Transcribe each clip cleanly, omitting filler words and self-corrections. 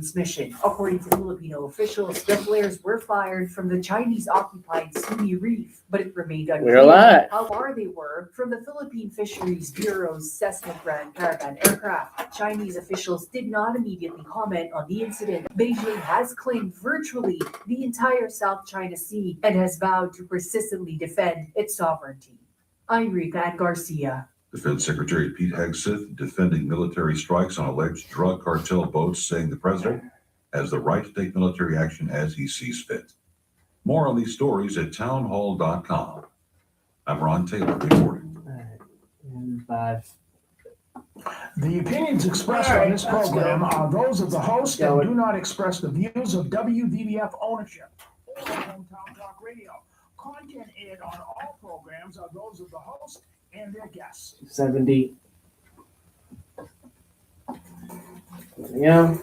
transmission. According to Filipino officials, the flares were fired from the Chinese-occupied Sumi Reef, but it remained unclear how far they were from the Philippine Fisheries Bureau's Cessna Grand Caravan aircraft. Chinese officials did not immediately comment on the incident. Beijing has claimed virtually the entire South China Sea and has vowed to persistently defend its sovereignty. I'm Rika Garcia. Defense Secretary Pete Hegseth defending military strikes on alleged drug cartel boats, saying the president has the right to take military action as he sees fit. More on these stories at townhall.com. I'm Ron Taylor reporting. The opinions expressed on this program are those of the host and do not express the views of WVBF ownership or Hometown Talk Radio. Content aired on all programs are those of the host and their guests. 70. Yeah.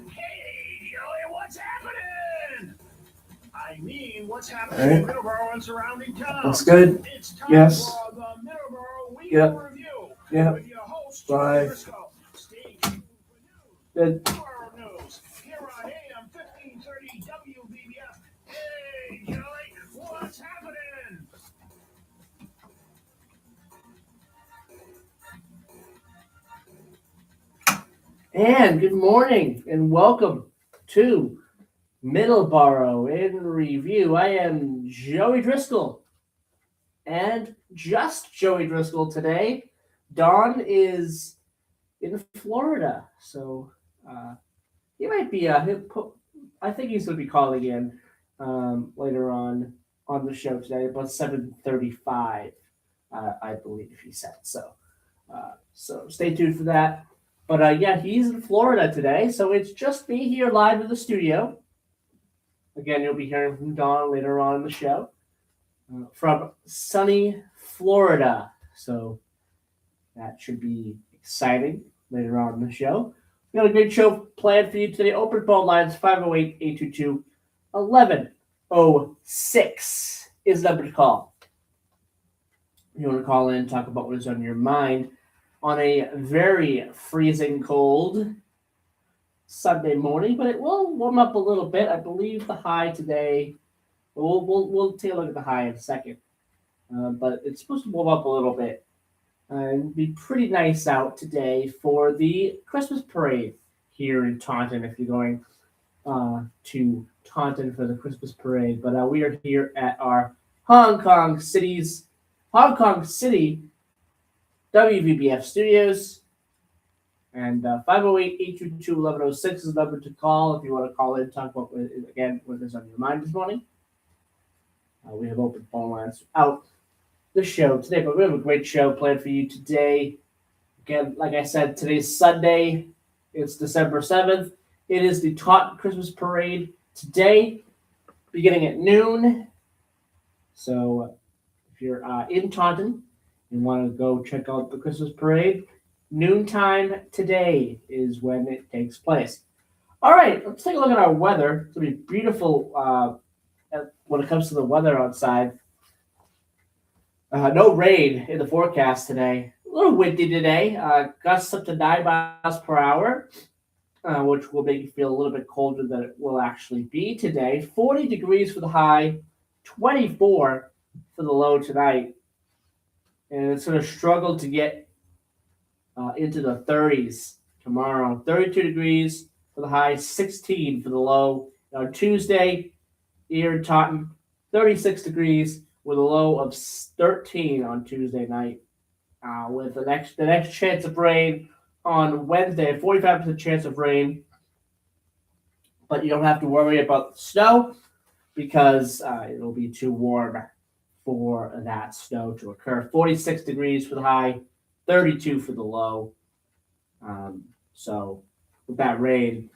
Hey, Joey, what's happening? I mean, what's happening in Middleboro and surrounding towns? That's good. It's time Yes. for the Middleboro Weekly Review with your host, Joey Briscoe. Stay tuned for news. Good. Middleboro News here on AM 1530 WVBF. Hey, Joey, what's happening? And good morning and welcome to Middleboro in Review. I am Joey Driscoll and just Joey Driscoll today. Don is in Florida, so he might be. I think he's going to be calling in later on the show today, about 7:35, I believe he said. So stay tuned for that. But yeah, he's in Florida today, so it's just me here live in the studio. Again, you'll be hearing from Don later on in the show from sunny Florida. So that should be exciting later on in the show. We got a great show planned for you today. Open phone lines 508-822-1106 is the number to call. You want to call in, talk about what is on your mind on a very freezing cold Sunday morning, but it will warm up a little bit. I believe the high today, we'll take a look at the high in a second, but it's supposed to warm up a little bit and be pretty nice out today for the Christmas parade here in Taunton, if you're going to Taunton for the Christmas parade. But we are here at our Hong Kong City WVBF Studios, and 508-822-1106 is the number to call if you want to call in and talk about, again, what is on your mind this morning. We have open phone lines throughout the show today, but we have a great show planned for you today. Again, like I said, today's Sunday. It's December 7th. It is the Taunton Christmas Parade today, beginning at noon. So if you're in Taunton and want to go check out the Christmas parade, noontime today is when it takes place. All right, let's take a look at our weather. It's going to be beautiful when it comes to the weather outside. No rain in the forecast today. A little windy today. Gusts up to 9 miles per hour, which will make you feel a little bit colder than it will actually be today. 40 degrees for the high, 24 for the low tonight. And it's going to struggle to get into the 30s tomorrow. 32 degrees for the high, 16 for the low. On Tuesday, here in Taunton, 36 degrees with a low of 13 on Tuesday night. With the next chance of rain on Wednesday, 45% chance of rain. But you don't have to worry about the snow because it'll be too warm for that snow to occur. 46 degrees for the high, 32 for the low. So with that rain,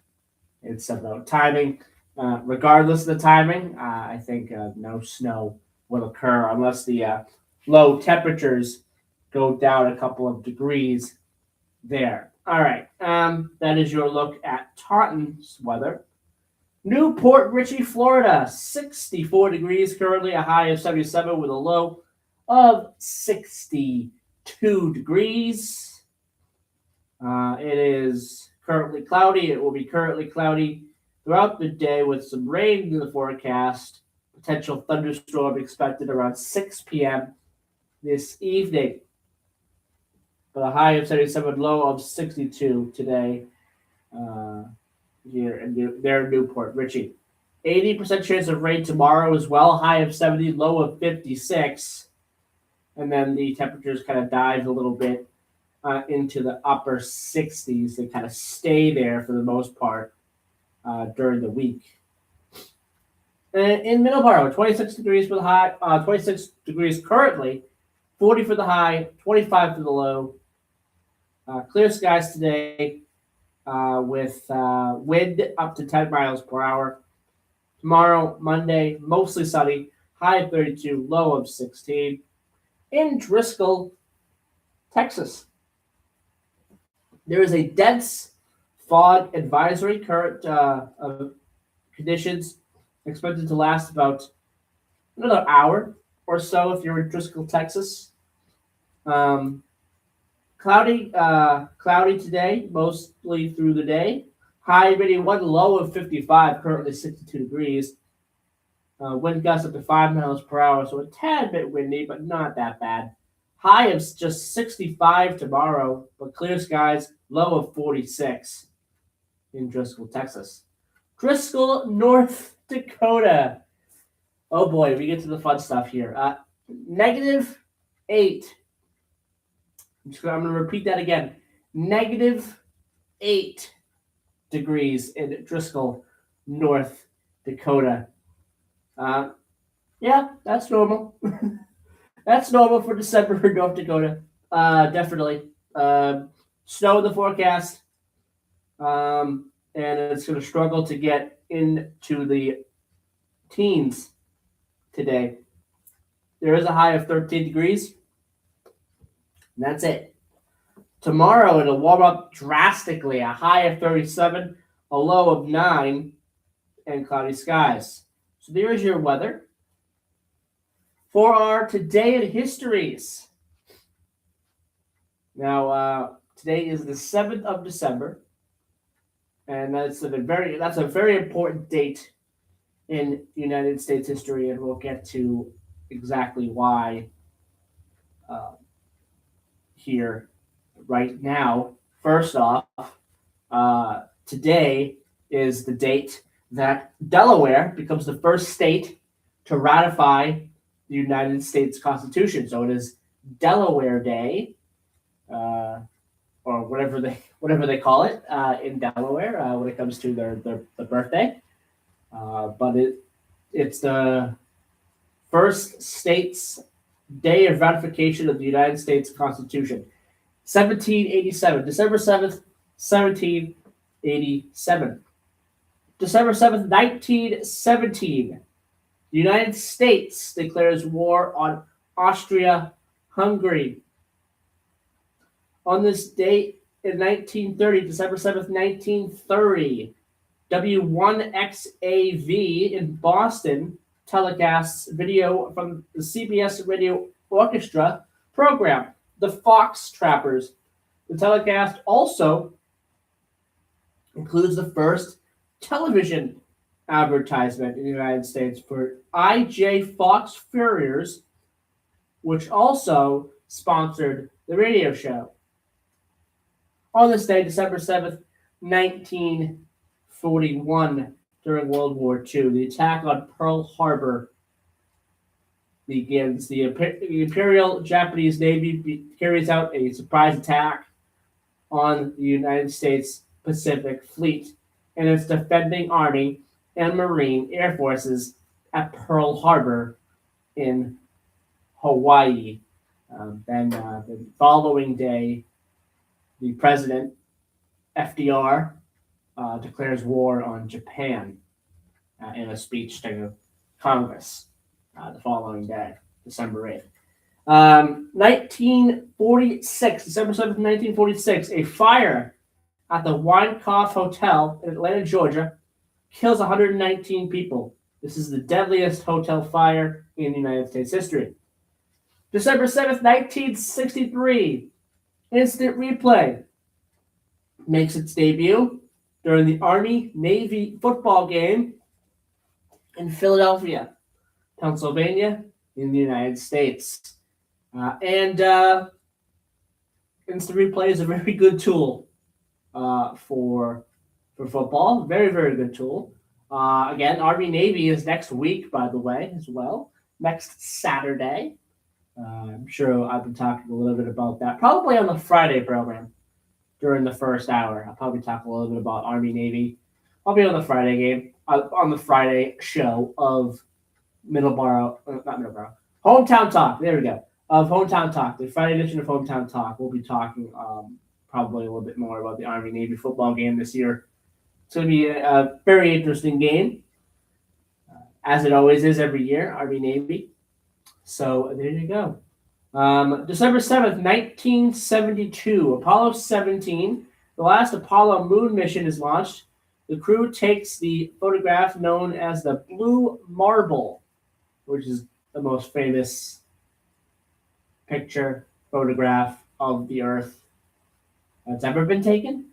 it's about timing. Regardless of the timing, I think no snow will occur unless the low temperatures go down a couple of degrees there. All right, that is your look at Taunton's weather. Newport Richey, Florida, 64 degrees currently, a high of 77 with a low of 62 degrees. It is currently cloudy. It will be currently cloudy throughout the day with some rain in the forecast. Potential thunderstorm expected around 6 p.m. this evening. But a high of 77, low of 62 today here in Newport Richey. 80% chance of rain tomorrow as well, high of 70, low of 56. And then the temperatures kind of dive a little bit into the upper 60s. They kind of stay there for the most part during the week. And in Middleboro, 26 degrees for the high, 26 degrees currently, 40 for the high, 25 for the low. Clear skies today with wind up to 10 miles per hour. Tomorrow, Monday, mostly sunny, high of 32, low of 16. In Driscoll, Texas, there is a dense fog advisory current of conditions expected to last about another hour or so if you're in Driscoll, Texas. Cloudy today, mostly through the day. High of 81, low of 55, currently 62 degrees. Wind gusts up to 5 miles per hour, so a tad bit windy, but not that bad. High of just 65 tomorrow, but clear skies, low of 46 in Driscoll, Texas. Driscoll, North Dakota. Oh boy, we get to the fun stuff here. -8. I'm going to repeat that again. -8 degrees in Driscoll, North Dakota. Yeah, that's normal. That's normal for December for North Dakota. Definitely. Snow in the forecast. And it's going to struggle to get into the teens today. There is a high of 13 degrees. And that's it. Tomorrow, it'll warm up drastically. A high of 37, a low of 9, and cloudy skies. So there's your weather. For our Today in Histories. Now, today is the 7th of December. And that's a very important date in United States history, and we'll get to exactly why here right now. First off, today is the date that Delaware becomes the first state to ratify the United States Constitution. So it is Delaware Day, or whatever they call it in Delaware when it comes to their birthday. But it's the first state's day of ratification of the United States Constitution. 1787, December 7th, 1787. December 7th, 1917. The United States declares war on Austria-Hungary. On this date in 1930, December 7th, 1930, W1XAV in Boston telecasts video from the CBS Radio Orchestra program, The Fox Trappers. The telecast also includes the first television advertisement in the United States for I.J. Fox Furriers, which also sponsored the radio show. On this day, December 7th, 1941, during World War II, the attack on Pearl Harbor begins. The Imperial Japanese Navy carries out a surprise attack on the United States Pacific Fleet and its defending Army and Marine Air Forces at Pearl Harbor in Hawaii. Then the following day, the president, FDR, declares war on Japan in a speech to Congress the following day, December 8th. 1946, December 7th, 1946, a fire at the Winecoff Hotel in Atlanta, Georgia, kills 119 people. This is the deadliest hotel fire in United States history. December 7th, 1963, instant replay. makes its debut during the Army-Navy football game in Philadelphia, Pennsylvania, in the United States. And instant replay is a very good tool for football. Very, very good tool. Again, Army-Navy is next week, by the way, as well. Next Saturday. I'm sure I've been talking a little bit about that. Probably on the Friday program during the first hour. I'll probably talk a little bit about Army-Navy. I'll be on the Friday game, on the Friday show of Middleboro, not Middleboro, Hometown Talk. There we go. Of Hometown Talk, the Friday edition of Hometown Talk. We'll be talking probably a little bit more about the Army-Navy football game this year. It's going to be a very interesting game, as it always is every year, Army-Navy. So there you go. December 7th, 1972, Apollo 17, the last Apollo moon mission is launched. The crew takes the photograph known as the Blue Marble, which is the most famous picture photograph of the Earth that's ever been taken.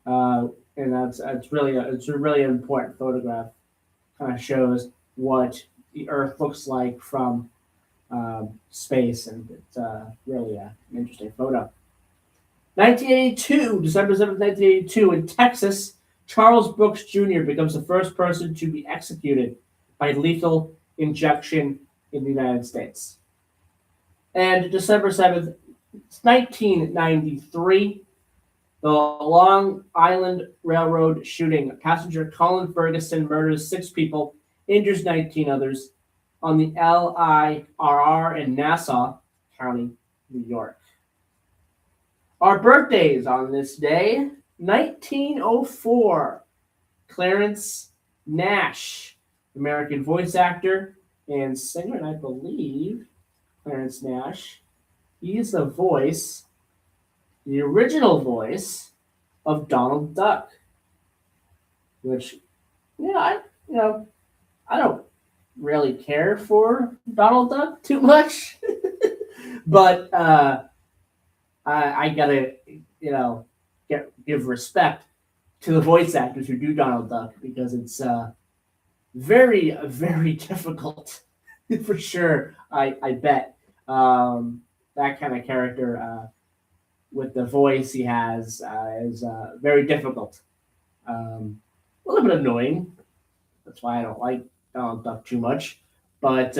And it's really an important photograph. Kind of shows what the Earth looks like from space, and it's really an interesting photo. 1982, December 7th, 1982, in Texas, Charles Brooks Jr. becomes the first person to be executed by lethal injection in the United States. And December 7th, 1993, the Long Island Railroad shooting. Passenger Colin Ferguson murders 6 people, injures 19 others on the LIRR in Nassau County, New York. Our birthdays on this day, 1904, Clarence Nash, American voice actor and singer, and I believe Clarence Nash, he's the original voice of Donald Duck, which, I don't really care for Donald Duck too much, but I gotta, give respect to the voice actors who do Donald Duck, because it's very, very difficult for sure. I bet that kind of character with the voice he has is very difficult. A little bit annoying. That's why I don't like Donald Duck too much. But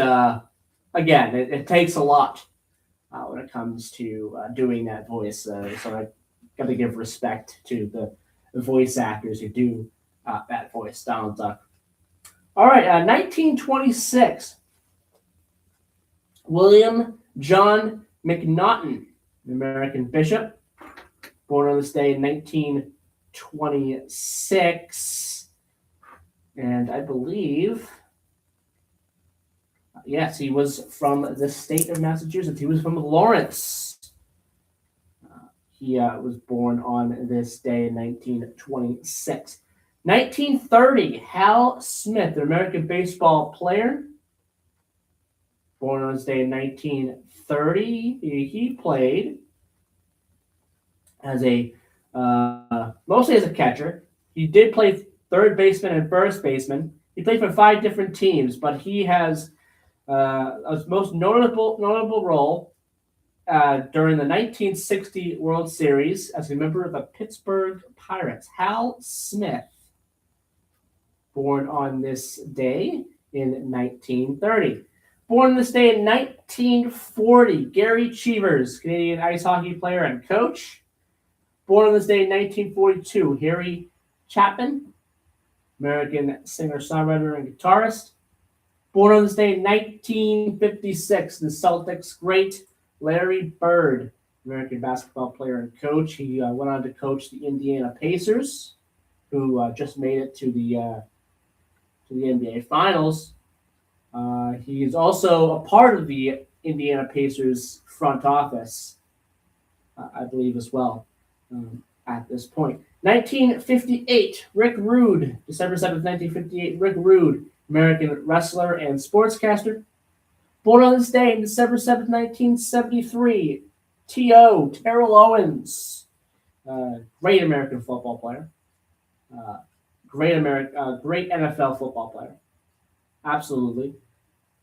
again, it takes a lot when it comes to doing that voice. So I got to give respect to the voice actors who do that voice, Donald Duck. All right, 1926. William John McNaughton, an American bishop, born on this day in 1926. And I believe, yes, he was from the state of Massachusetts. He was from Lawrence. He was born on this day in 1926. 1930, Hal Smith, an American baseball player, born on this day in 1930. He played as mostly as a catcher. He did play third baseman and first baseman. He played for 5 different teams, but he has his most notable role during the 1960 World Series as a member of the Pittsburgh Pirates. Hal Smith, born on this day in 1930. Born this day in 1940, Gary Cheevers, Canadian ice hockey player and coach. Born on this day in 1942, Harry Chapman, American singer-songwriter and guitarist. Born on this day in 1956, the Celtics great Larry Bird, American basketball player and coach. He went on to coach the Indiana Pacers, who just made it to the NBA Finals. He is also a part of the Indiana Pacers front office, I believe, as well, at this point. 1958, Rick Rude, December 7th, 1958, Rick Rude, American wrestler and sportscaster. Born on this day, December 7th, 1973, T.O., Terrell Owens, Great American football player. Great NFL football player. Absolutely.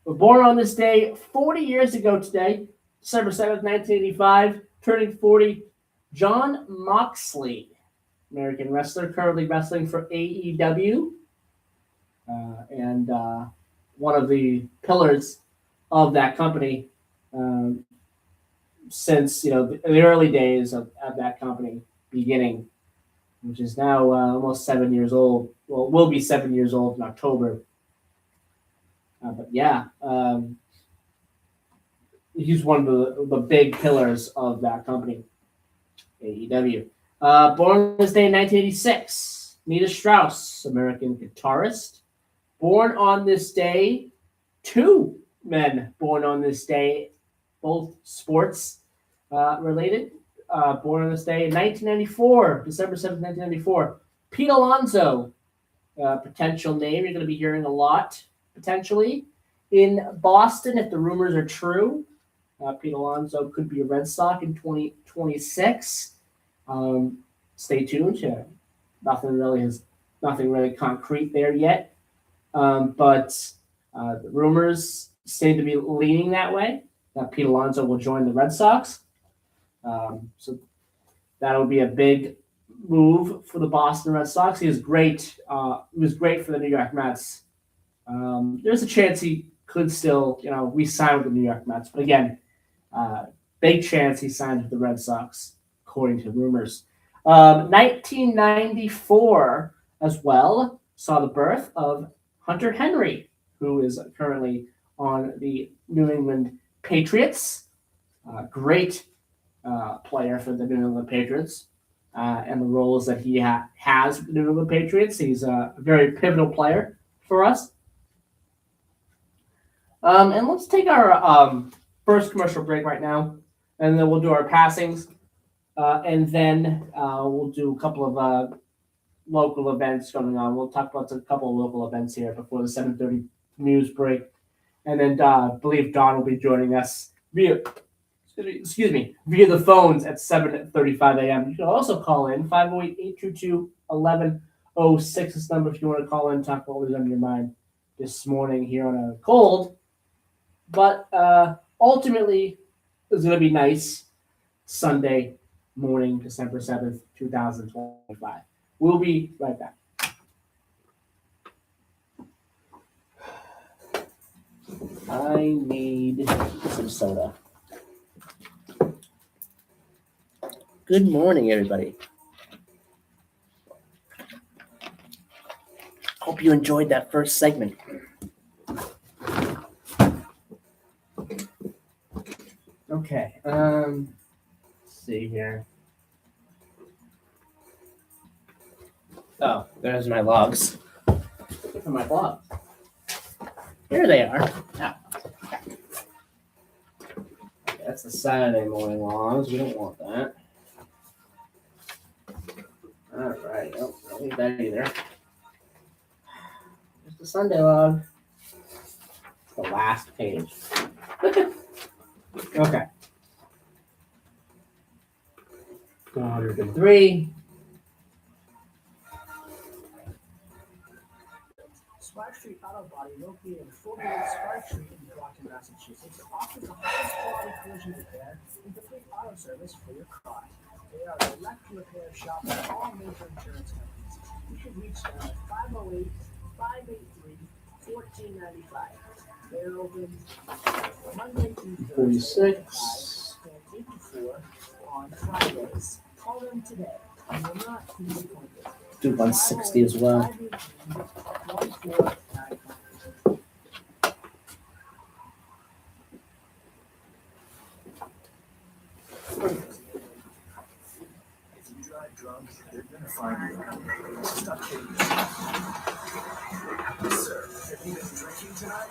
But born on this day 40 years ago today, December 7th, 1985, turning 40, Jon Moxley, American wrestler, currently wrestling for AEW, and one of the pillars of that company since the early days of that company beginning, which is now almost 7 years old. Well, will be 7 years old in October. But yeah, he's one of the big pillars of that company, AEW. Born this day in 1986, Nita Strauss, American guitarist. Born on this day, two men born on this day, both sports related. Born on this day in 1994, December 7th, 1994. Pete Alonso, potential name you're going to be hearing a lot, potentially. In Boston, if the rumors are true, Pete Alonso could be a Red Sox in 2026. Stay tuned. Nothing really concrete there yet. But the rumors seem to be leaning that way, that Pete Alonso will join the Red Sox. So that'll be a big move for the Boston Red Sox. He was great. He was great for the New York Mets. There's a chance he could still, re-sign with the New York Mets. But again, big chance he signed with the Red Sox, according to rumors. 1994 as well saw the birth of Hunter Henry, who is currently on the New England Patriots. Great player for the New England Patriots and the roles that he has with the New England Patriots. He's a very pivotal player for us. And let's take our first commercial break right now, and then we'll do our passings, and then we'll do a couple of local events going on. We'll talk about a couple of local events here before the 7:30 news break, and then I believe Don will be joining us via the phones at 7:35 a.m. You can also call in 508-822-1106. This number if you want to call in, talk about what was on your mind this morning here on a cold. But ultimately, it's going to be nice Sunday morning, December 7th, 2025. We'll be right back. I need some soda. Good morning, everybody. Hope you enjoyed that first segment. Okay, let's see here. Oh, there's my logs. Where are my logs? Here they are. Oh. Okay, that's the Saturday morning logs. We don't want that. All right. Oh, don't need that either. Just the Sunday log. It's the last page. Okay. 103. Spark Street Auto Body, located at 48 Spark Street in Brockton, Massachusetts, offers the highest quality collision repair and complete auto service for your car. They are a direct repair shop for all major insurance companies. You should reach them at 508-583-1495. They're open Monday through Thursday, 46. and 8 to 4 on Fridays. Call them today. You will not be disappointed. Do 160 as well. If you drive drunk, they're gonna find you. Stop kidding yourself. Sir, have you been drinking tonight?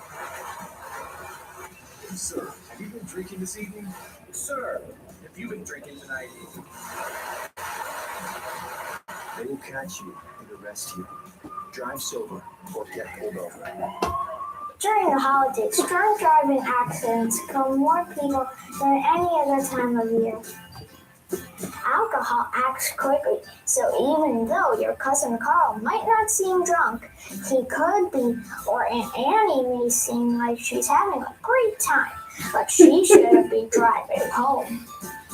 Sir, have you been drinking this evening? Sir, have you been drinking tonight? They will catch you and arrest you. Drive sober or get pulled over. During the holidays, drunk driving accidents kill more people than any other time of year. Alcohol acts quickly, so even though your cousin Carl might not seem drunk, he could be, or Aunt Annie may seem like she's having a great time, but she shouldn't be driving home.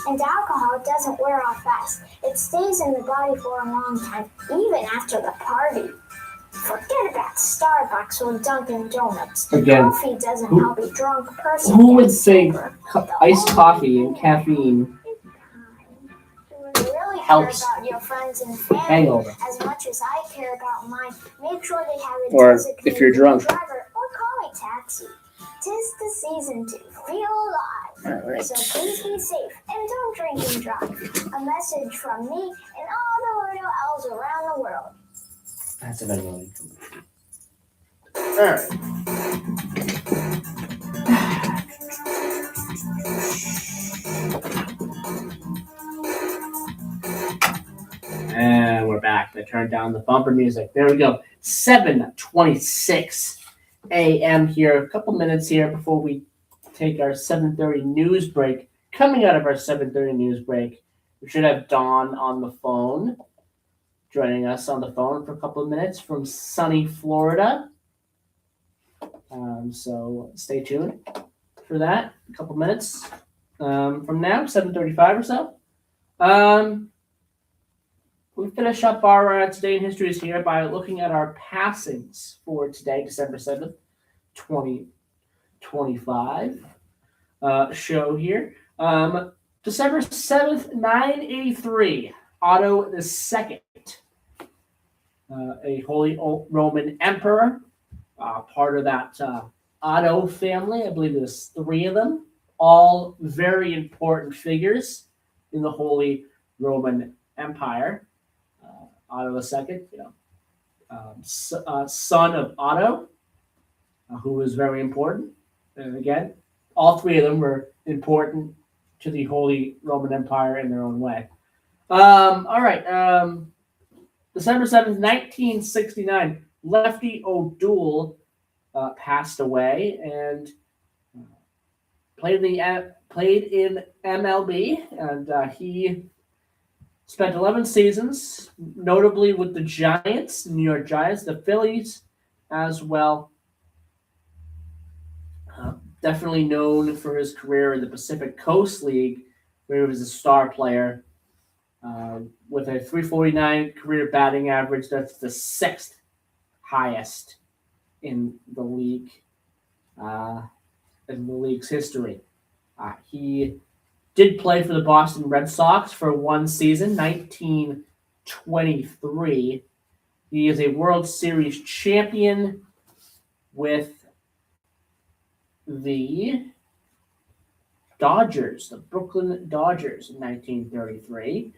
And alcohol doesn't wear off fast. It stays in the body for a long time, even after the party. Forget about Starbucks or Dunkin' Donuts. Again, Coffee doesn't help a drunk person. Who would get think sober. iced coffee and caffeine Really helps care about your friends and family hangover? as much as I care about mine. Make sure they have a Or designated if you're drunk. driver or call a taxi. 'Tis the season to feel alive. All right. So please be safe and don't drink and drive. A message from me and all the little elves around the world. That's a better one. All right. And we're back. I turned down the bumper music. There we go. 7:26 a.m. here. A couple minutes here before we take our 7:30 news break. Coming out of our 7:30 news break, we should have Dawn on the phone, joining us on the phone for a couple of minutes from sunny Florida. So stay tuned for that. A couple minutes from now, 7:35 or so. We finish up our Today in Histories here by looking at our passings for today, December 7th, 2025 show here. December 7th, 983, Otto II, a Holy Roman Emperor, part of that Otto family. I believe there's 3 of them, all very important figures in the Holy Roman Empire. Otto II, son of Otto, who was very important. And again, all 3 of them were important to the Holy Roman Empire in their own way. All right. December 7th, 1969, Lefty O'Doul passed away and played in MLB, and he spent 11 seasons, notably with the Giants, the New York Giants, the Phillies as well. Definitely known for his career in the Pacific Coast League, where he was a star player with a .349 career batting average. That's the 6th highest in the league, in the league's history. He did play for the Boston Red Sox for 1 season, 1923. He is a World Series champion with the Dodgers, the Brooklyn Dodgers in 1933.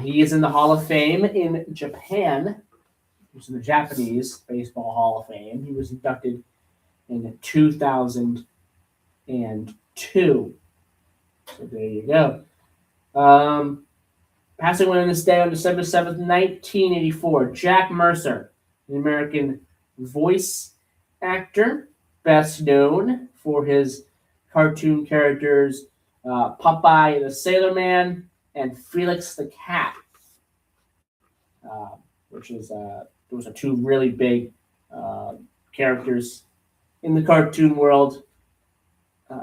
He is in the Hall of Fame in Japan. He was in the Japanese Baseball Hall of Fame. He was inducted in 2002. So there you go. Passing away on this day on December 7th, 1984, Jack Mercer, an American voice actor, best known for his cartoon characters Popeye the Sailor Man and Felix the Cat, which is those are 2 really big characters in the cartoon world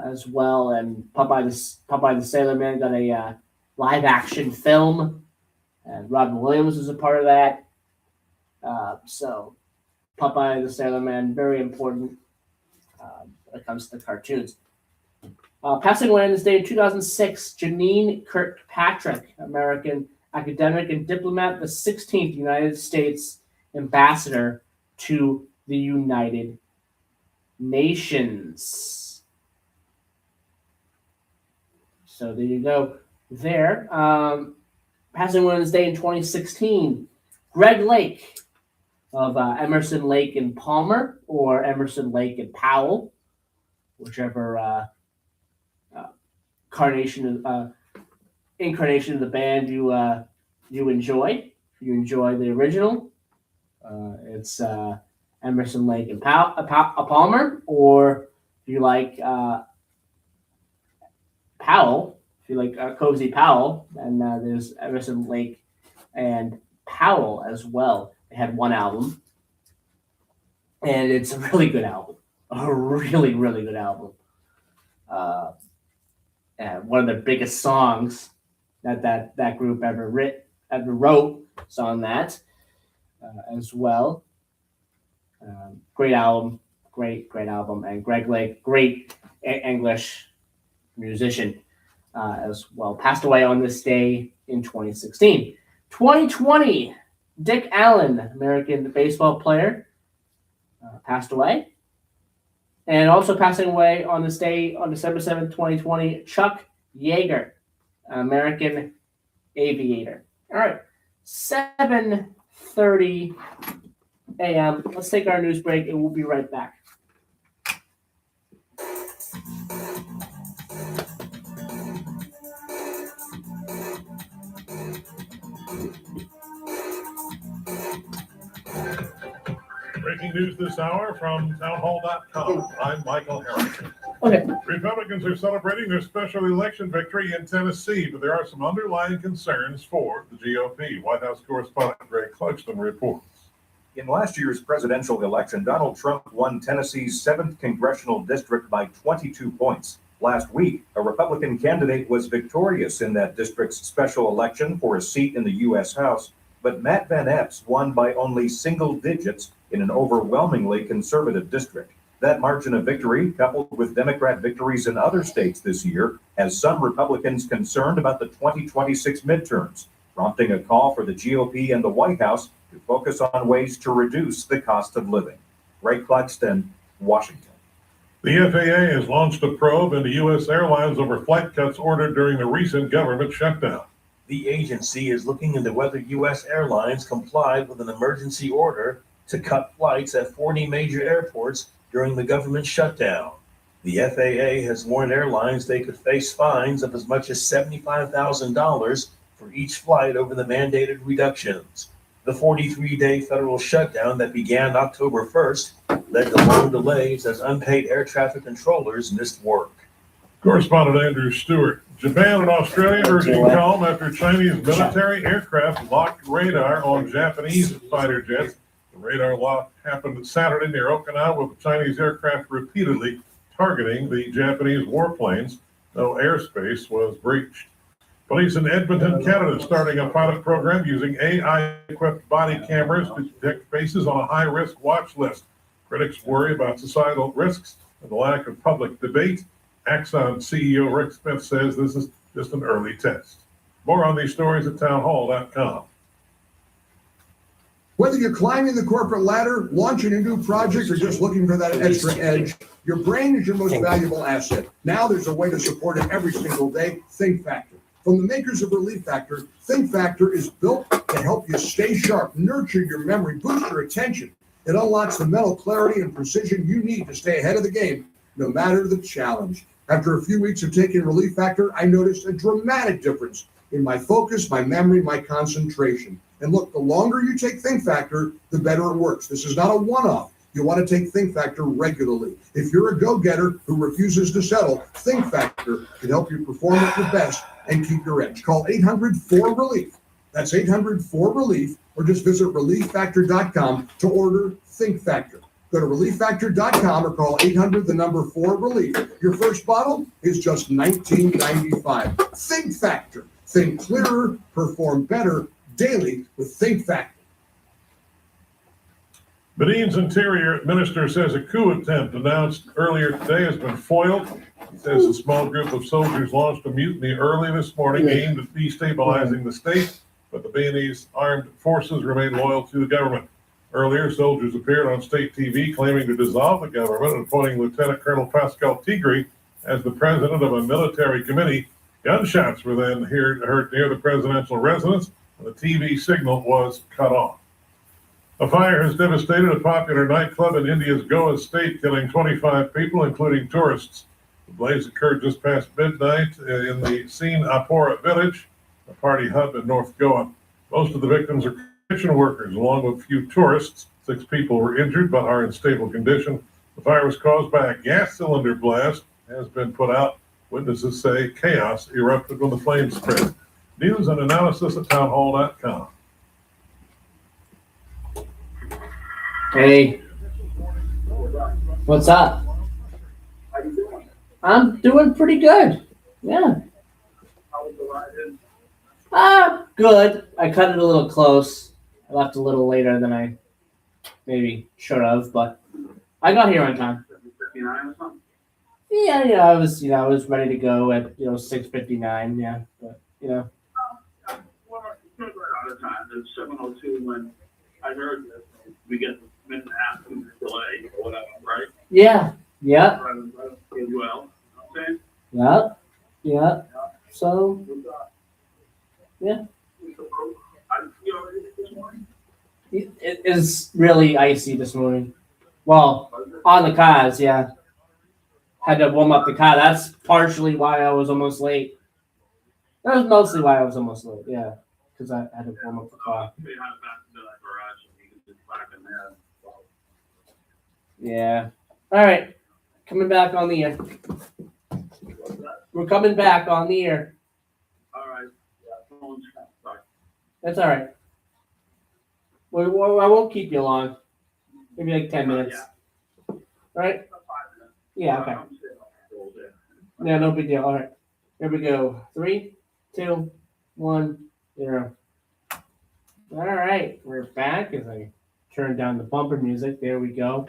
as well. And Popeye the Sailor Man got a live action film, and Robin Williams was a part of that. So Popeye the Sailor Man, very important when it comes to the cartoons. Passing away on this day in 2006, Janine Kirkpatrick, American academic and diplomat, the 16th United States ambassador to the United Nations. So there you go there. Passing away on this day in 2016, Greg Lake of Emerson, Lake and Palmer, or Emerson, Lake and Powell, whichever incarnation of the band you enjoy. If you enjoy the original, it's Emerson, Lake and Palmer, or if you like Powell, if you like Cozy Powell, and there's Emerson, Lake, and Powell as well. They had one album, and it's a really good album. A really, really good album. And one of the biggest songs that group ever wrote is on that as well. Great album, great album, and Greg Lake, great English musician as well. Passed away on this day in 2016. 2020, Dick Allen, American baseball player, passed away. And also passing away on this day, on December 7th, 2020, Chuck Yeager, American aviator. All right, 7:30 a.m. Let's take our news break, and we'll be right back. Breaking news this hour from townhall.com. I'm Michael Harrison. Okay. Republicans are celebrating their special election victory in Tennessee, but there are some underlying concerns for the GOP. White House correspondent Greg Clugston reports. In last year's presidential election, Donald Trump won Tennessee's 7th congressional district by 22 points. Last week, a Republican candidate was victorious in that district's special election for a seat in the U.S. House, but Matt Van Epps won by only single digits in an overwhelmingly conservative district. That margin of victory, coupled with Democrat victories in other states this year, has some Republicans concerned about the 2026 midterms, prompting a call for the GOP and the White House to focus on ways to reduce the cost of living. Ray Clugston, Washington. The FAA has launched a probe into U.S. airlines over flight cuts ordered during the recent government shutdown. The agency is looking into whether U.S. airlines complied with an emergency order to cut flights at 40 major airports during the government shutdown. The FAA has warned airlines they could face fines of as much as $75,000 for each flight over the mandated reductions. The 43-day federal shutdown that began October 1st led to long delays as unpaid air traffic controllers missed work. Correspondent Andrew Stewart. Japan and Australia urging calm after Chinese military aircraft locked radar on Japanese fighter jets. The radar lock happened Saturday near Okinawa, with Chinese aircraft repeatedly targeting the Japanese warplanes. No airspace was breached. Police in Edmonton, Canada, starting a pilot program using AI-equipped body cameras to detect faces on a high-risk watch list. Critics worry about societal risks and the lack of public debate. Axon CEO Rick Smith says this is just an early test. More on these stories at townhall.com. Whether you're climbing the corporate ladder, launching a new project, or just looking for that extra edge, your brain is your most valuable asset. Now there's a way to support it every single day. Think Factor. From the makers of Relief Factor, Think Factor is built to help you stay sharp, nurture your memory, boost your attention. It unlocks the mental clarity and precision you need to stay ahead of the game, no matter the challenge. After a few weeks of taking Relief Factor, I noticed a dramatic difference in my focus, my memory, my concentration. And look, the longer you take Think Factor, the better it works. This is not a one-off. You want to take Think Factor regularly. If you're a go-getter who refuses to settle, Think Factor can help you perform at your best and keep your edge. Call 800-4RELIEF. That's 800-4RELIEF, or just visit relieffactor.com to order Think Factor. Go to relieffactor.com or call 800-4RELIEF. Your first bottle is just $19.95. Think Factor. Think clearer, perform better daily with Think Factor. Benin's interior minister says a coup attempt announced earlier today has been foiled. He says a small group of soldiers launched a mutiny early this morning aimed at destabilizing the state, but the Beninese armed forces remain loyal to the government. Earlier, soldiers appeared on state TV claiming to dissolve the government and appointing Lieutenant Colonel Pascal Tigre as the president of a military committee. Gunshots were then heard near the presidential residence, and the TV signal was cut off. A fire has devastated a popular nightclub in India's Goa state, killing 25 people, including tourists. The blaze occurred just past midnight in the Apora village, a party hub in North Goa. Most of the victims are kitchen workers, along with a few tourists. 6 people were injured but are in stable condition. The fire was caused by a gas cylinder blast, has been put out. Witnesses say chaos erupted when the flames spread. News and analysis at townhall.com. Hey. What's up? How you doing? I'm doing pretty good. Yeah. How was the ride in? Good. I cut it a little close. I left a little later than I maybe should have, but I got here on time. 59 or something? Yeah, I was ready to go at 6:59. Yeah, but Well, you could right out of time. It's 7:02 when I heard that we get a minute and a half delay or whatever, right? yeah. Right as well. Okay. Yeah. So yeah. This morning? It is really icy this morning. Well, on the cars, yeah. Had to warm up the car. That's partially why I was almost late. That was mostly why I was almost late, yeah. Because I had to warm up the car. We had back to that garage and you could just park in there. Yeah. All right. Coming back on the air. We're coming back on the air. All right. Yeah. Sorry. That's all right. I won't keep you long. Maybe like 10 minutes. Yeah. All right? 5 minutes. Yeah, okay. I'm staying up all day. Yeah, no big deal. All right. Here we go. 3, 2, 1, 0. All right. We're back as I turn down the bumper music. There we go.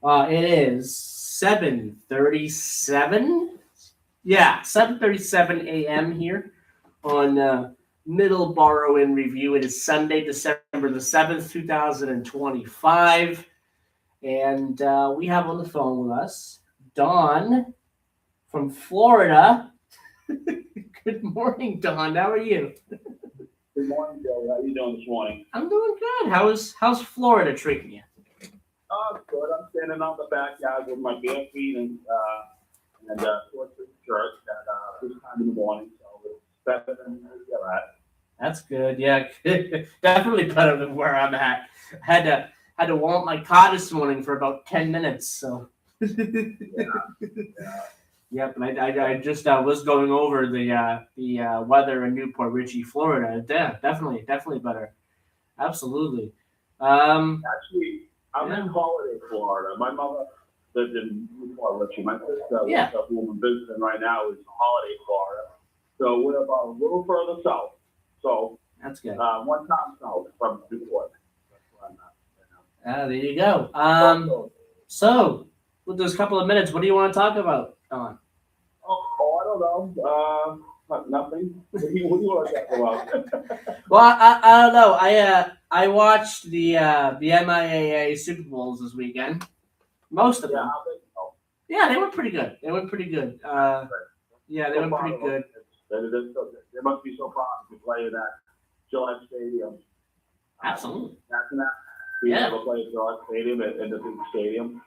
It is 7:37. Yeah, 7:37 a.m. here on Middleboro in Review. It is Sunday, December the 7th, 2025. And we have on the phone with us Dawn from Florida. Good morning, Dawn. How are you? Good morning, Joe. How you doing this morning? I'm doing good. How's Florida treating you? Oh, good. I'm standing on the backyard with my bare feet and shorts and shirt at this time in the morning. So it's better than you're at. That's good. Yeah, definitely better than where I'm at. Had to warm up my car this morning for about 10 minutes. So. Yep, and I just was going over the weather in Newport Richey, Florida. Yeah, definitely better. Absolutely. Actually, I'm in holiday Florida. My mother lived in Newport Richey. My sister, who I'm visiting right now, is in holiday Florida. So we're about a little further south. So that's good. One time south from Newport. That's where I'm at right now. There you go. So with those couple of minutes, what do you want to talk about, Don? I don't know. Nothing. What do you want to talk about? Well, I don't know. I watched the MIAA Super Bowls this weekend. Most of them. Yeah, they were pretty good. They went pretty good. They went pretty good. They must be so proud to play in that Gillette Stadium. Absolutely. We never played at Gillette Stadium in the big stadium.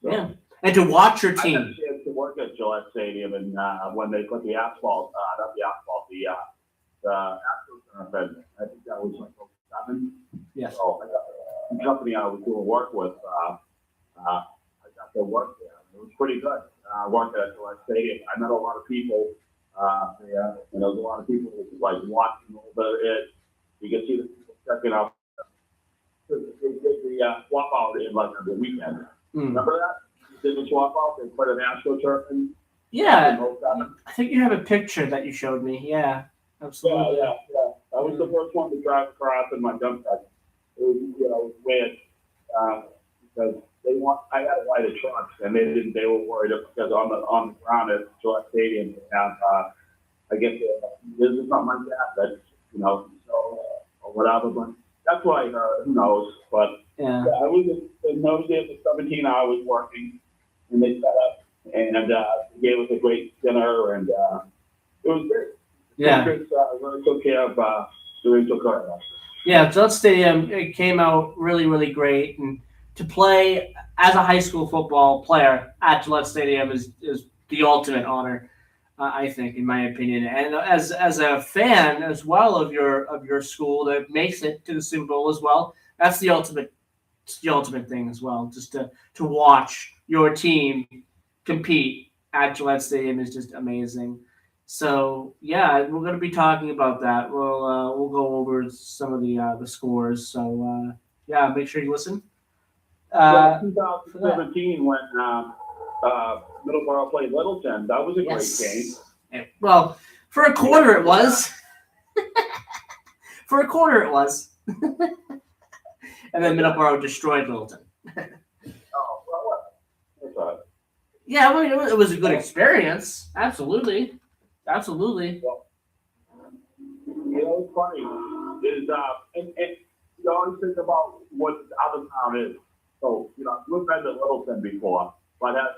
So, yeah. And to watch your team. I had a chance to work at Gillette Stadium, and when they put the asphalt, the AstroTurf, I think that was like 07. Yes. So the company I was doing work with, I got to work there. It was pretty good. Working at Gillette Stadium, I met a lot of people. There was a lot of people like watching a little bit of it. You can see the people checking out. They did the swap out in like the weekend. Remember that? They did the swap out. They put an AstroTurf in. Yeah. I think you have a picture that you showed me. Yeah. Absolutely. Yeah. I was the first one to drive across in my dump truck. It was weird because I had a light of trucks, and they were worried because on the ground at Gillette Stadium they have I guess there's something like that or whatever. But that's what I heard. Who knows? But I was in those days for 17 hours working, and they set up and they gave us a great dinner, and it was great. Yeah. Really took care of us. Yeah, Gillette Stadium, it came out really, really great. And to play as a high school football player at Gillette Stadium is the ultimate honor, I think, in my opinion. And as a fan as well of your school that makes it to the Super Bowl as well, that's the ultimate thing as well. Just to watch your team compete at Gillette Stadium is just amazing. So yeah, we're going to be talking about that. We'll go over some of the scores. So yeah, make sure you listen. 2017 when Middleboro played Littleton, that was a great game. Well, for a quarter it was. For a quarter it was. And then Middleboro destroyed Littleton. Oh, well, that's all right. Yeah, I mean, it was a good experience. Absolutely. Absolutely. Well, you know, it's funny is and you always think about what the other town is. So, you know, we've been to Littleton before, but as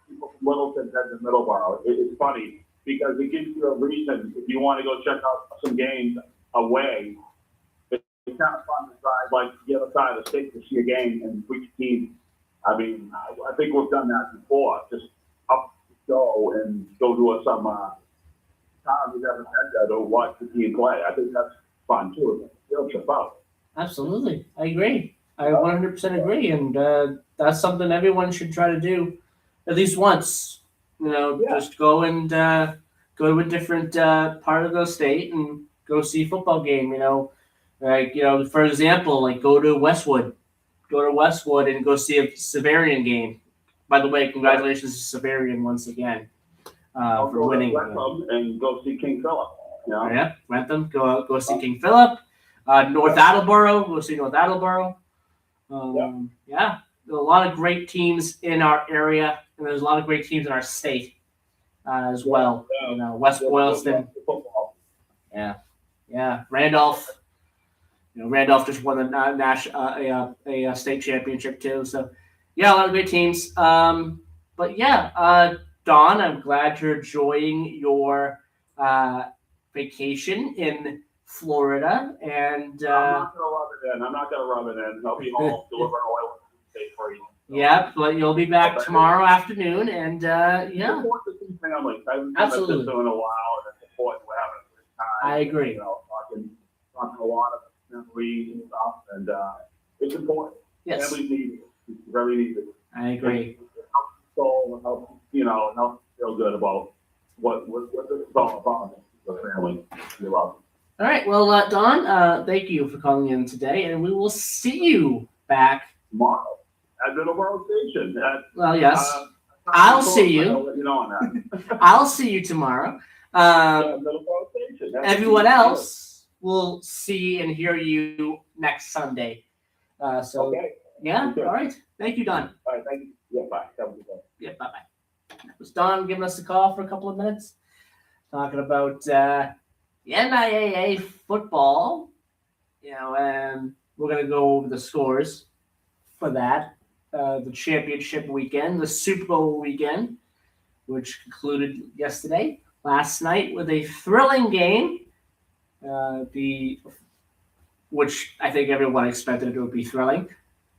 people from Littleton been to Middleboro, it's funny because it gives you a reason if you want to go check out some games away. It's kind of fun to drive like the other side of the state to see a game and which team. I mean, I think we've done that before. Just up go and go to some town we've never been there to watch the team play. I think that's fun too. Field trip out. Absolutely. I agree. I 100% agree. And that's something everyone should try to do at least once. You know, just go and go to a different part of the state and go see a football game, you know. Like, you know, for example, like go to Westwood and go see a Severian game. By the way, congratulations to Severian once again for winning. And go see King Philip. You know? Yeah, Rentham, go see King Philip. North Attleboro, go see North Attleboro. Yeah, there are a lot of great teams in our area, and there's a lot of great teams in our state as well. You know, West Boylston. Yeah, Randolph. You know, Randolph just won the state championship too. So, yeah, a lot of great teams. But yeah, Don, I'm glad you're enjoying your vacation in Florida, and I'm not gonna rub it in. I'll be home delivering oil for you. Yeah, but you'll be back tomorrow afternoon, and yeah. Support the two families. I haven't Absolutely. done this in a while, and it's important we're having a good time. I agree. You know, talking a lot of memories and stuff, and it's important. Yes. Families need it. It's very needed. I agree. It helps the soul and helps and helps you feel good about what this is all about. The family. You're welcome. All right. Well, Don, thank you for calling in today, and we will see you back Tomorrow at Middleboro Station. Well, yes. I'll see you. I'll let you know on that. I'll see you tomorrow. Middleboro Station. Everyone else will see and hear you next Sunday. So, Okay. yeah. Okay. All right. Thank you, Don. All right. Thank you. Yeah. Bye. Have a good day. Yeah. Bye-bye. That was Don giving us a call for a couple of minutes, talking about the NIAA football. You know, and we're going to go over the scores for that. The championship weekend, the Super Bowl weekend, which concluded yesterday, last night with a thrilling game. Which I think everyone expected it would be thrilling.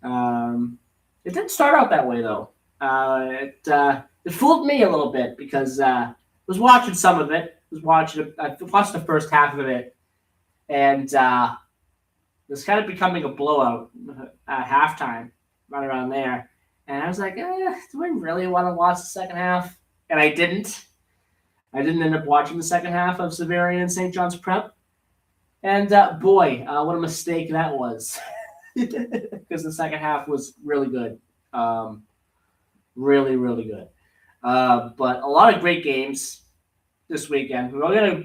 It didn't start out that way though. It fooled me a little bit because I was watching some of it. I watched the first half of it, and it was kind of becoming a blowout at halftime, right around there. And I was like, do I really want to watch the second half? And I didn't. I didn't end up watching the second half of Severian and St. John's Prep. And boy, what a mistake that was. Because the second half was really good. Really, really good. But a lot of great games this weekend. We're gonna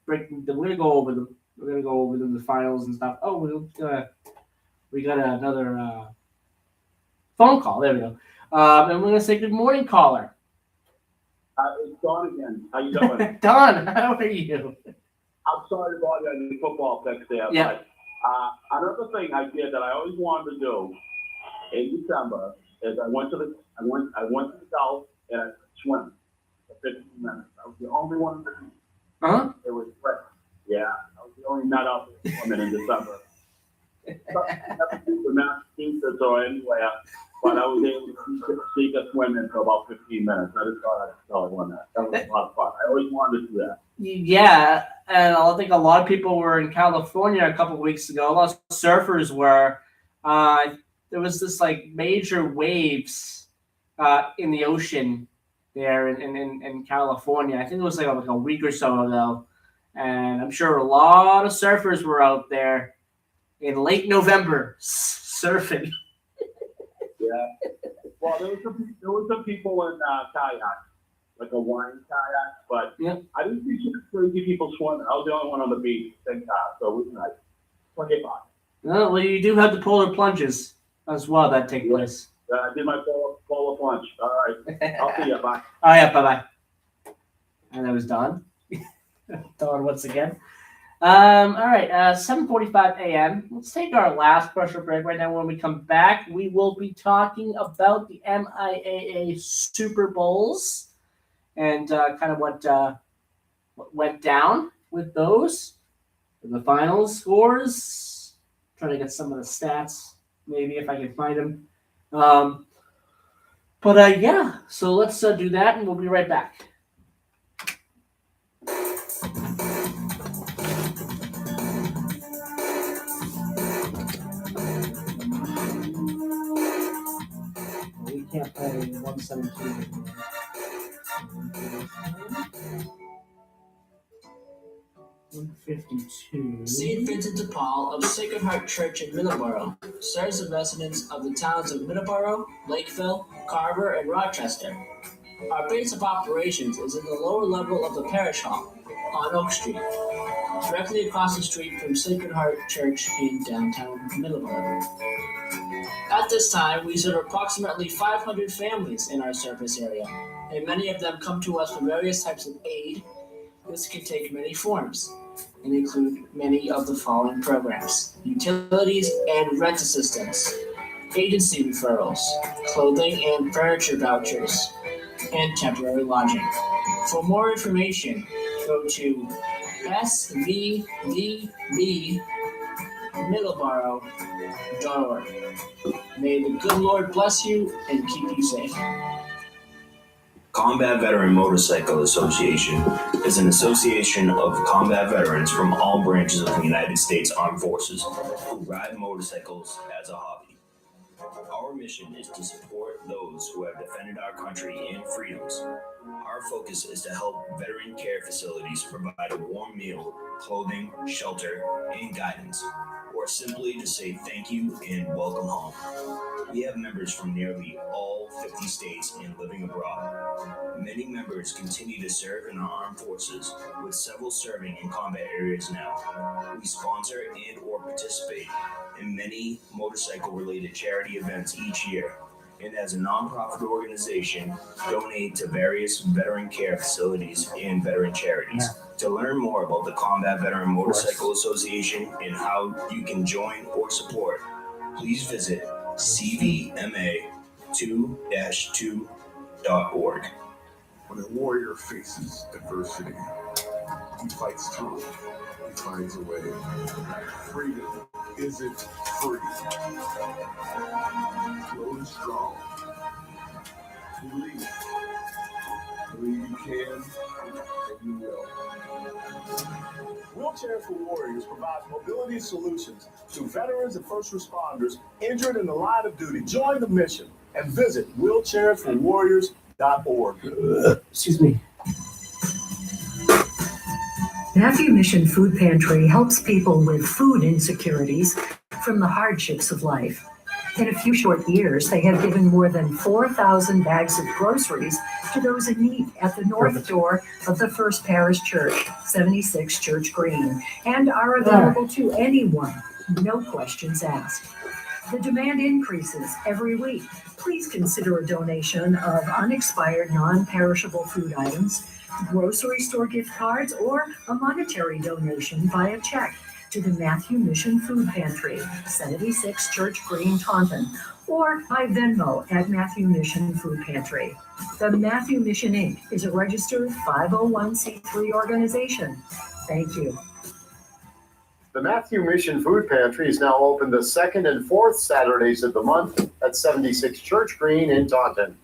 we're gonna go over them. We're gonna go over the finals and stuff. Oh, we got another phone call. There we go. And we're gonna say good morning, caller. It's Don again. How you doing? Don, how are you? I'm sorry about the football picks there. Yeah. But another thing I did that I always wanted to do in December is I went to the south and I swim for 15 minutes. I was the only one. It was fresh. Yeah, I was the only nut out there swimming in December. Never been to Massachusetts or anywhere, but I was able to sneak a swim in for about 15 minutes. I just thought I'd tell everyone that. That was a lot of fun. I always wanted to do that. Yeah, and I think a lot of people were in California a couple of weeks ago. A lot of surfers were. There was this like major waves in the ocean there in California. I think it was like a week or so ago. And I'm sure a lot of surfers were out there in late November surfing. Yeah. Well, there was some people in kayak, like a wine kayak, but Yeah. I didn't see crazy people swimming. I was the only one on the beach, thank God. So it was nice. Plenty of fun. Well, you do have the polar plunges as well that take place. I did my polar plunge. All right. I'll see you. Bye. Oh yeah, bye-bye. And that was Don. Don once again. All right, 7:45 a.m. Let's take our last commercial break right now. When we come back, we will be talking about the MIAA Super Bowls and kind of what went down with those, the final scores. Trying to get some of the stats, maybe if I can find them. But yeah, so let's do that, and we'll be right back. We can't play 117. 152. St. Vincent de Paul of Sacred Heart Church in Middleboro serves the residents of the towns of Middleboro, Lakeville, Carver, and Rochester. Our base of operations is in the lower level of the parish hall on Oak Street, directly across the street from Sacred Heart Church in downtown Middleboro. At this time, we serve approximately 500 families in our service area, and many of them come to us for various types of aid. This can take many forms and include many of the following programs: utilities and rent assistance, agency referrals, clothing and furniture vouchers, and temporary lodging. For more information, go to svvbmiddleboro.org. May the good Lord bless you and keep you safe. Combat Veteran Motorcycle Association is an association of combat veterans from all branches of the United States Armed Forces who ride motorcycles as a hobby. Our mission is to support those who have defended our country and freedoms. Our focus is to help veteran care facilities provide a warm meal, clothing, shelter, and guidance, or simply to say thank you and welcome home. We have members from nearly all 50 states and living abroad. Many members continue to serve in our armed forces, with several serving in combat areas now. We sponsor and or participate in many motorcycle-related charity events each year, and as a nonprofit organization, donate to various veteran care facilities and veteran charities. To learn more about the Combat Veteran Motorcycle Association and how you can join or support, please visit cvma2-2.org. When a warrior faces adversity, he fights through it. He finds a way. Freedom isn't free. Grow strong. Believe. Believe you can, and you will. Wheelchairs for Warriors provides mobility solutions to veterans and first responders injured in the line of duty. Join the mission and visit wheelchairsforwarriors.org. Excuse me. Matthew Mission Food Pantry helps people with food insecurities from the hardships of life. In a few short years, they have given more than 4,000 bags of groceries to those in need at the north door of the First Parish Church, 76 Church Green, and are available to anyone, no questions asked. The demand increases every week. Please consider a donation of unexpired, non-perishable food items, grocery store gift cards, or a monetary donation via check to the Matthew Mission Food Pantry, 76 Church Green, Taunton, or by Venmo at Matthew Mission Food Pantry. The Matthew Mission Inc. is a registered 501c3 organization. Thank you. The Matthew Mission Food Pantry is now open the second and fourth Saturdays of the month at 76 Church Green in Taunton.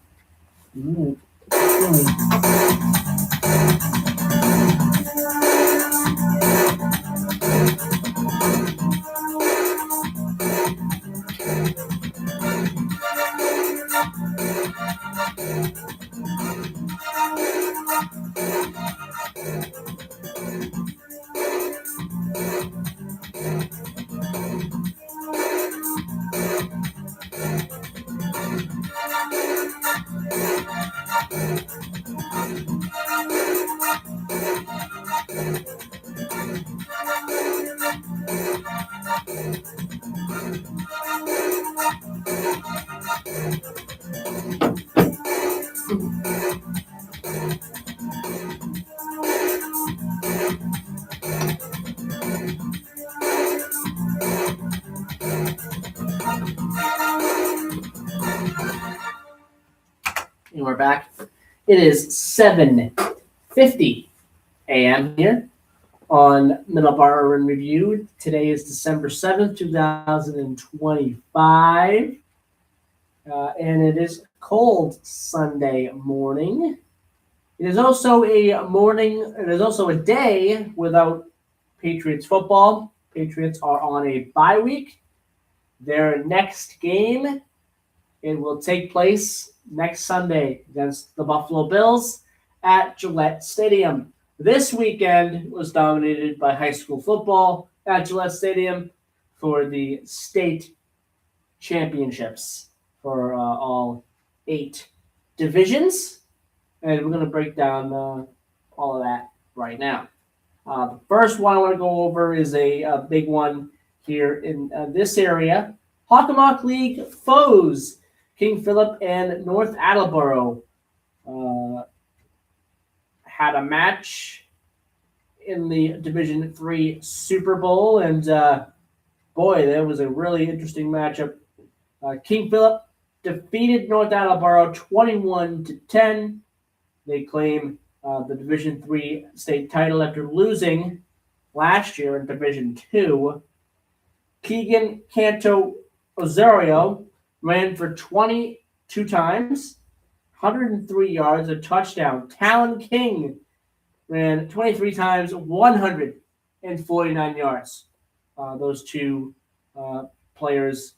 And we're back. It is 7:50 a.m. here on Middleboro in Review. Today is December 7th, 2025. And it is cold Sunday morning. It is also a day without Patriots football. Patriots are on a bye week. Their next game, it will take place next Sunday against the Buffalo Bills at Gillette Stadium. This weekend was dominated by high school football at Gillette Stadium for the state championships for all 8 divisions. And we're going to break down all of that right now. The first one I want to go over is a big one here in this area. Hockomock League foes, King Philip and North Attleboro, had a match in the Division 3 Super Bowl, and boy, that was a really interesting matchup. King Philip defeated North Attleboro 21-10. They claim the Division 3 state title after losing last year in Division 2. Keegan Canto Osorio ran for 22 times, 103 yards, a touchdown. Talon King ran 23 times, 149 yards. Those two players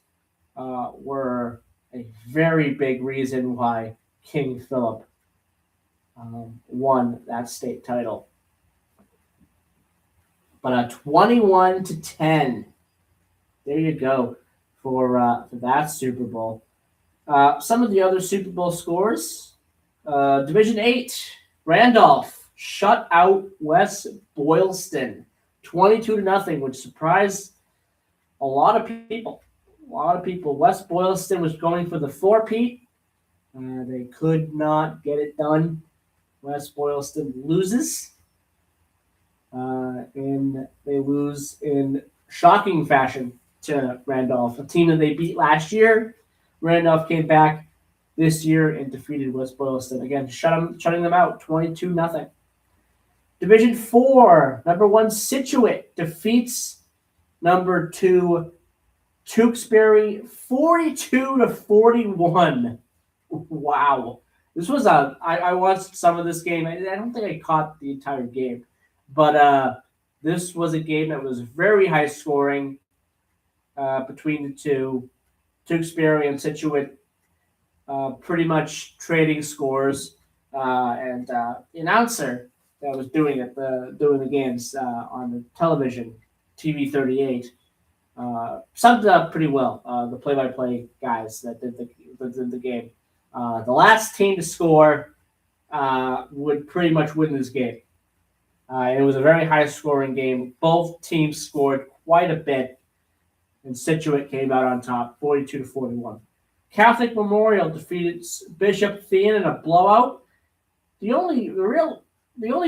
were a very big reason why King Philip won that state title. But 21-10. There you go for that Super Bowl. Some of the other Super Bowl scores. Division 8, Randolph shut out West Boylston 22-0, which surprised a lot of people. West Boylston was going for the 4-peat. They could not get it done. West Boylston loses. And they lose in shocking fashion to Randolph, a team that they beat last year. Randolph came back this year and defeated West Boylston. Again, shutting them out 22-0. Division 4, number 1 Scituate defeats number 2 Tewksbury 42-41. Wow. This was I watched some of this game. I don't think I caught the entire game, but this was a game that was very high scoring between the two. Tewksbury and Scituate pretty much trading scores, and the announcer that was doing the games on the television, TV 38, summed it up pretty well. The play-by-play guys that did the game. The last team to score would pretty much win this game. It was a very high-scoring game. Both teams scored quite a bit, and Scituate came out on top, 42-41. Catholic Memorial defeated Bishop Thean in a blowout. The only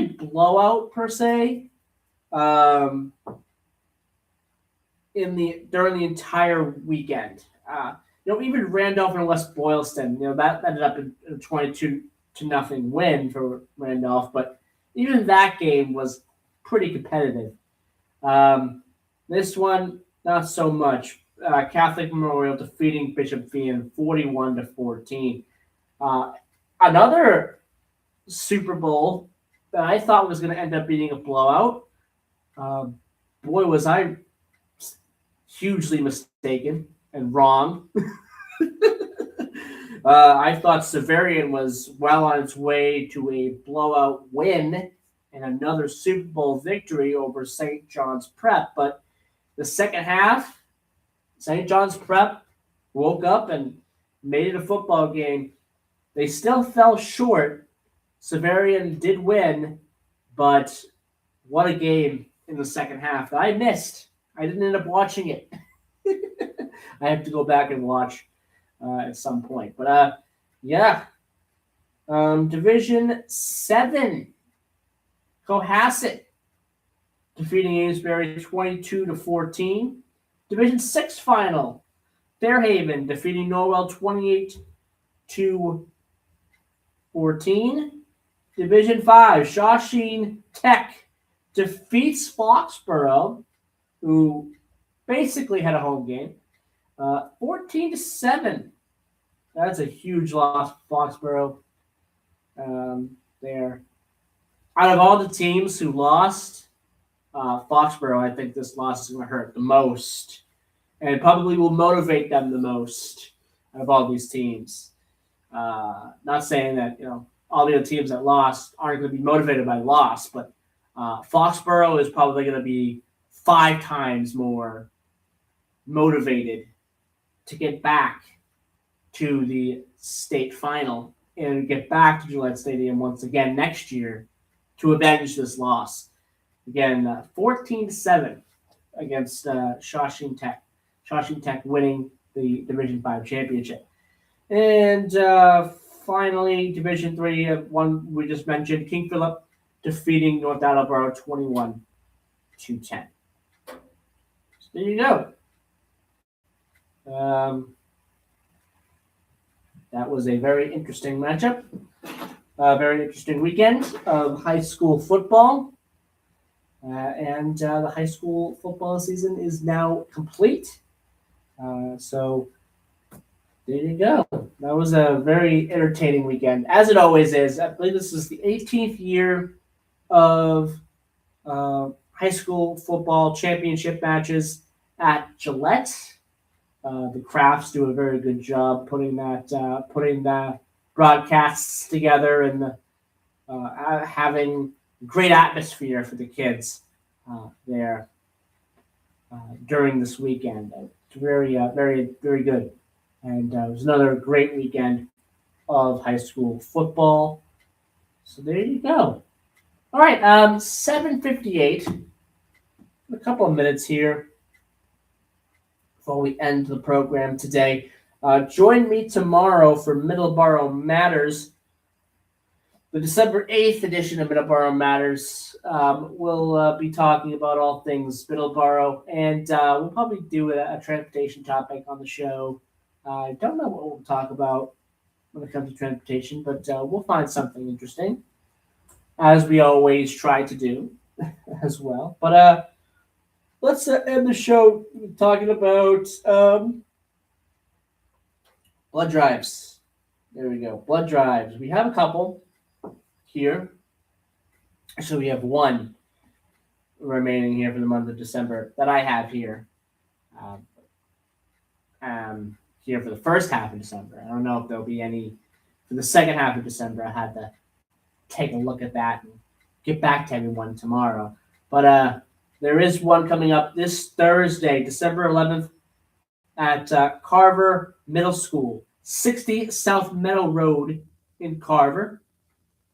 blowout per se during the entire weekend. Even Randolph and West Boylston, that ended up in a 22-0 win for Randolph, but even that game was pretty competitive. This one, not so much. Catholic Memorial defeating Bishop Thean 41-14. Another Super Bowl that I thought was going to end up being a blowout. Boy, was I hugely mistaken and wrong. I thought Severian was well on its way to a blowout win and another Super Bowl victory over St. John's Prep, but the second half, St. John's Prep woke up and made it a football game. They still fell short. Severian did win, but what a game in the second half that I missed. I didn't end up watching it. I have to go back and watch at some point. But yeah, Division 7, Cohasset defeating Amesbury 22-14. Division 6 final, Fairhaven defeating Norwell 28-14. Division 5, Shawsheen Tech defeats Foxborough, who basically had a home game, 14-7. That's a huge loss for Foxborough. There. Out of all the teams who lost, Foxborough, I think this loss is going to hurt the most, and probably will motivate them the most out of all these teams. Not saying that all the other teams that lost aren't going to be motivated by loss, but Foxborough is probably going to be 5 times more motivated to get back to the state final and get back to Gillette Stadium once again next year to avenge this loss. Again, 14-7 against Shawsheen Tech. Shawsheen Tech winning the Division 5 championship. And finally, Division 3, one we just mentioned, King Philip defeating North Attleboro 21-10. So there you go. That was a very interesting matchup. Very interesting weekend of high school football. And the high school football season is now complete. So there you go. That was a very entertaining weekend, as it always is. I believe this is the 18th year of high school football championship matches at Gillette. The Crafts do a very good job putting the broadcasts together and having great atmosphere for the kids there during this weekend. It's very, very good. And it was another great weekend of high school football. So there you go. All right, 7:58. A couple of minutes here before we end the program today. Join me tomorrow for Middleboro Matters. The December 8th edition of Middleboro Matters. We'll be talking about all things Middleboro, and we'll probably do a transportation topic on the show. I don't know what we'll talk about when it comes to transportation, but we'll find something interesting, as we always try to do as well. But let's end the show talking about blood drives. There we go. Blood drives. We have a couple here. So we have one remaining here for the month of December that I have here. Here for the first half of December. I don't know if there'll be any for the second half of December. I had to take a look at that and get back to everyone tomorrow. But there is one coming up this Thursday, December 11th, at Carver Middle School, 60 South Meadow Road in Carver,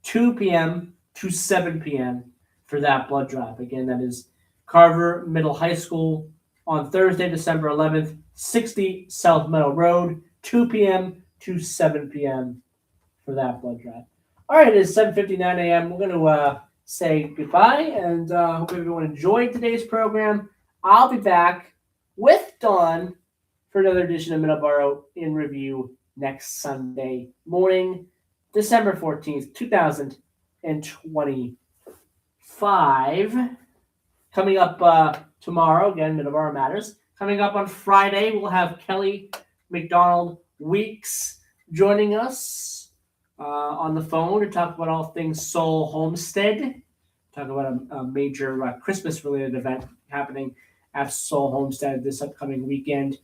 2 p.m. to 7 p.m. for that blood drive. Again, that is Carver Middle High School on Thursday, December 11th, 60 South Meadow Road, 2 p.m. to 7 p.m. for that blood drive. All right, it is 7:59 a.m. We're going to say goodbye, and hope everyone enjoyed today's program. I'll be back with Dawn for another edition of Middleboro in Review next Sunday morning, December 14th, 2025. Coming up tomorrow, again, Middleboro Matters. Coming up on Friday, we'll have Kelly McDonald Weeks joining us on the phone to talk about all things Soul Homestead. Talk about a major Christmas-related event happening at Soul Homestead this upcoming weekend.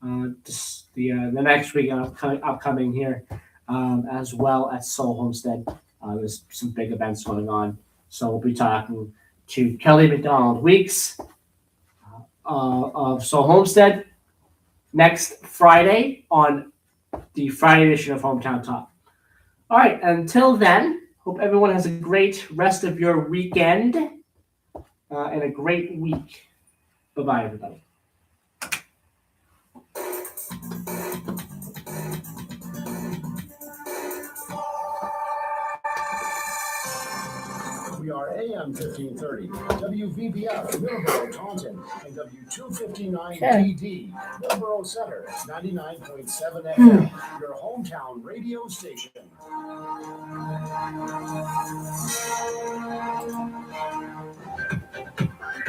The next week upcoming here as well at Soul Homestead. There's some big events going on. So we'll be talking to Kelly McDonald Weeks of Soul Homestead next Friday on the Friday edition of Hometown Talk. All right, until then, hope everyone has a great rest of your weekend and a great week. Bye-bye, everybody. KTAR AM 1530, WVBF Middleboro Taunton, and W259 DD Middleboro Center 99.7 FM, your hometown radio station.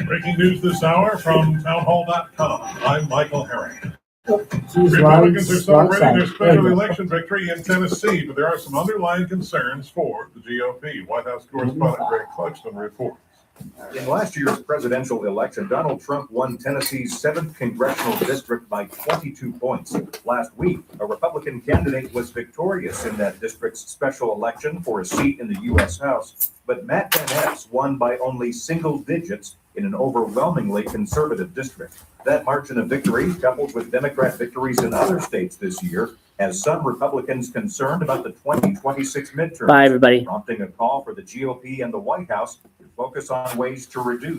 Breaking news this hour from townhall.com. I'm Michael Herring. Geez, Republicans are wrong celebrating their side. special election victory in Tennessee, but there are some underlying concerns for the GOP. White House correspondent Greg Cluxton reports. In last year's presidential election, Donald Trump won Tennessee's 7th congressional district by 22 points. Last week, a Republican candidate was victorious in that district's special election for a seat in the U.S. House, but Matt Van Ness won by only single digits in an overwhelmingly conservative district. That margin of victory, coupled with Democrat victories in other states this year, has some Republicans concerned about the 2026 midterms. Bye, everybody. Prompting a call for the GOP and the White House to focus on ways to reduce